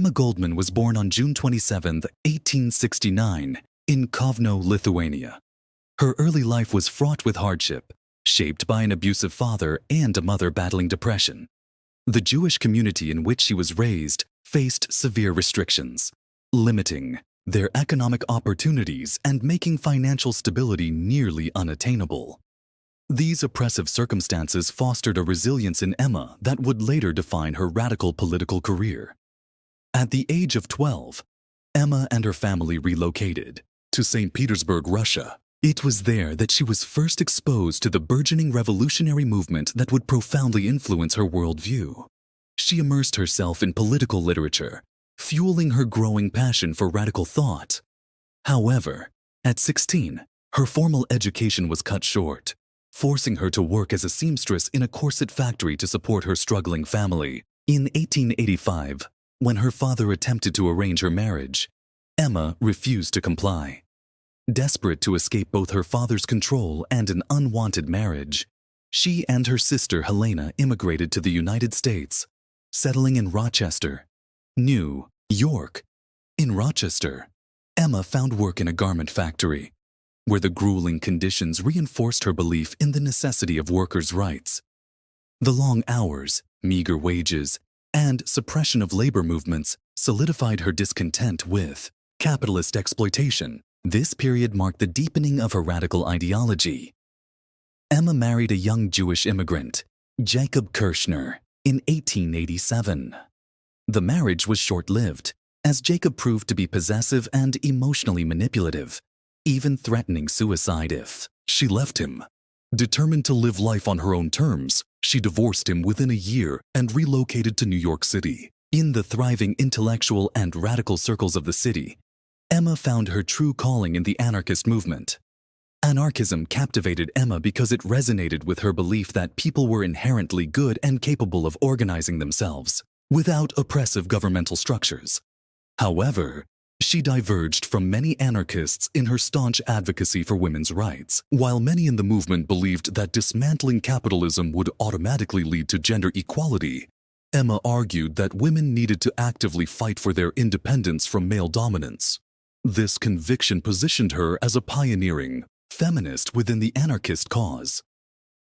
Emma Goldman was born on June 27, 1869, in Kovno, Lithuania. Her early life was fraught with hardship, shaped by an abusive father and a mother battling depression. The Jewish community in which she was raised faced severe restrictions, limiting their economic opportunities and making financial stability nearly unattainable. These oppressive circumstances fostered a resilience in Emma that would later define her radical political career. At the age of 12, Emma and her family relocated to St. Petersburg, Russia. It was there that she was first exposed to the burgeoning revolutionary movement that would profoundly influence her worldview. She immersed herself in political literature, fueling her growing passion for radical thought. However, at 16, her formal education was cut short, forcing her to work as a seamstress in a corset factory to support her struggling family. In 1885, when her father attempted to arrange her marriage, Emma refused to comply. Desperate to escape both her father's control and an unwanted marriage, she and her sister Helena immigrated to the United States, settling in Rochester, New York. In Rochester, Emma found work in a garment factory, where the grueling conditions reinforced her belief in the necessity of workers' rights. The long hours, meager wages, and suppression of labor movements solidified her discontent with capitalist exploitation. This period marked the deepening of her radical ideology. Emma married a young Jewish immigrant, Jacob Kirschner, in 1887. The marriage was short-lived, as Jacob proved to be possessive and emotionally manipulative, even threatening suicide if she left him. Determined to live life on her own terms, she divorced him within a year and relocated to New York City. In the thriving intellectual and radical circles of the city, Emma found her true calling in the anarchist movement. Anarchism captivated Emma because it resonated with her belief that people were inherently good and capable of organizing themselves without oppressive governmental structures. However, she diverged from many anarchists in her staunch advocacy for women's rights. While many in the movement believed that dismantling capitalism would automatically lead to gender equality, Emma argued that women needed to actively fight for their independence from male dominance. This conviction positioned her as a pioneering feminist within the anarchist cause.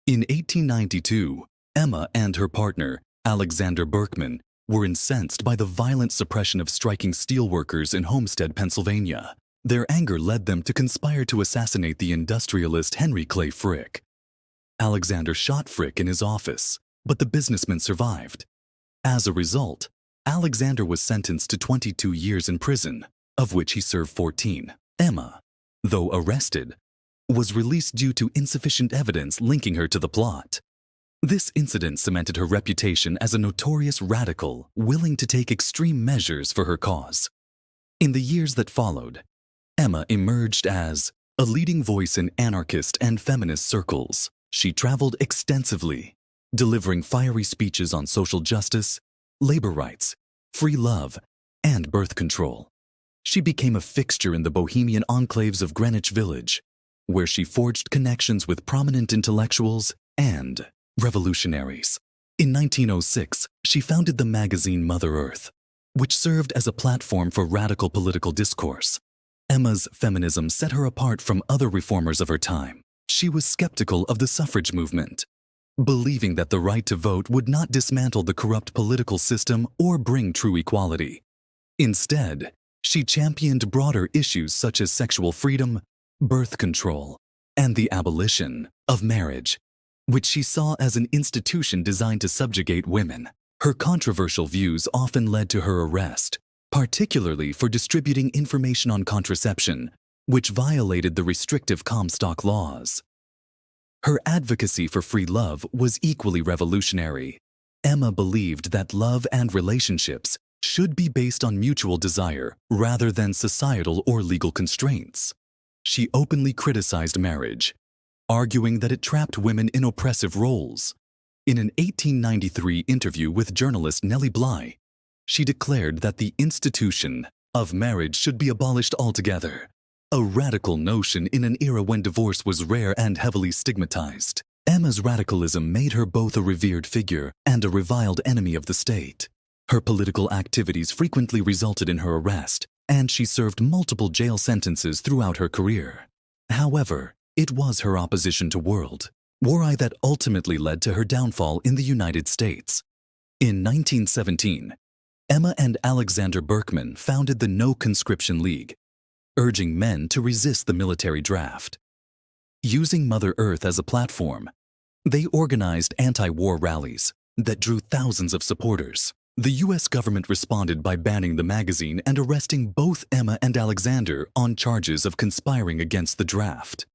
In 1892, Emma and her partner, Alexander Berkman, were incensed by the violent suppression of striking steelworkers in Homestead, Pennsylvania. Their anger led them to conspire to assassinate the industrialist Henry Clay Frick. Alexander shot Frick in his office, but the businessman survived. As a result, Alexander was sentenced to 22 years in prison, of which he served 14. Emma, though arrested, was released due to insufficient evidence linking her to the plot. This incident cemented her reputation as a notorious radical willing to take extreme measures for her cause. In the years that followed, Emma emerged as a leading voice in anarchist and feminist circles. She traveled extensively, delivering fiery speeches on social justice, labor rights, free love, and birth control. She became a fixture in the bohemian enclaves of Greenwich Village, where she forged connections with prominent intellectuals and revolutionaries. In 1906, she founded the magazine Mother Earth, which served as a platform for radical political discourse. Emma's feminism set her apart from other reformers of her time. She was skeptical of the suffrage movement, believing that the right to vote would not dismantle the corrupt political system or bring true equality. Instead, she championed broader issues such as sexual freedom, birth control, and the abolition of marriage, which she saw as an institution designed to subjugate women. Her controversial views often led to her arrest, particularly for distributing information on contraception, which violated the restrictive Comstock laws. Her advocacy for free love was equally revolutionary. Emma believed that love and relationships should be based on mutual desire rather than societal or legal constraints. She openly criticized marriage, arguing that it trapped women in oppressive roles. In an 1893 interview with journalist Nellie Bly, she declared that the institution of marriage should be abolished altogether, a radical notion in an era when divorce was rare and heavily stigmatized. Emma's radicalism made her both a revered figure and a reviled enemy of the state. Her political activities frequently resulted in her arrest, and she served multiple jail sentences throughout her career. However, it was her opposition to world war that ultimately led to her downfall in the United States. In 1917, Emma and Alexander Berkman founded the No Conscription League, urging men to resist the military draft. Using Mother Earth as a platform, they organized anti-war rallies that drew thousands of supporters. The U.S. government responded by banning the magazine and arresting both Emma and Alexander on charges of conspiring against the draft.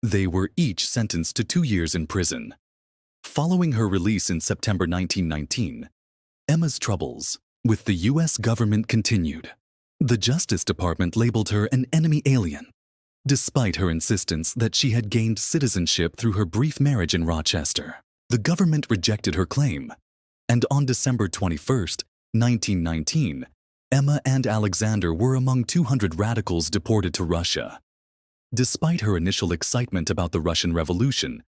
They were each sentenced to 2 years in prison. Following her release in September 1919, Emma's troubles with the U.S. government continued. The Justice Department labeled her an enemy alien, despite her insistence that she had gained citizenship through her brief marriage in Rochester. The government rejected her claim, and on December 21, 1919, Emma and Alexander were among 200 radicals deported to Russia. Despite her initial excitement about the Russian Revolution,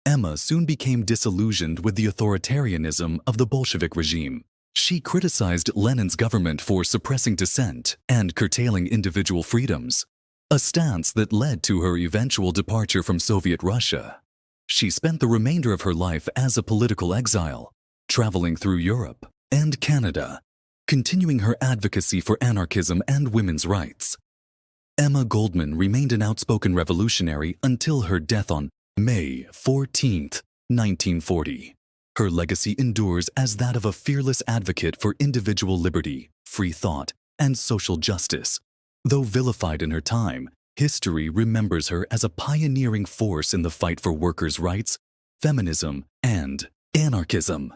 Emma soon became disillusioned with the authoritarianism of the Bolshevik regime. She criticized Lenin's government for suppressing dissent and curtailing individual freedoms, a stance that led to her eventual departure from Soviet Russia. She spent the remainder of her life as a political exile, traveling through Europe and Canada, continuing her advocacy for anarchism and women's rights. Emma Goldman remained an outspoken revolutionary until her death on May 14, 1940. Her legacy endures as that of a fearless advocate for individual liberty, free thought, and social justice. Though vilified in her time, history remembers her as a pioneering force in the fight for workers' rights, feminism, and anarchism.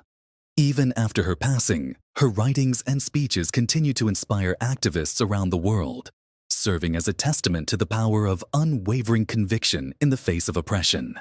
Even after her passing, her writings and speeches continue to inspire activists around the world, serving as a testament to the power of unwavering conviction in the face of oppression.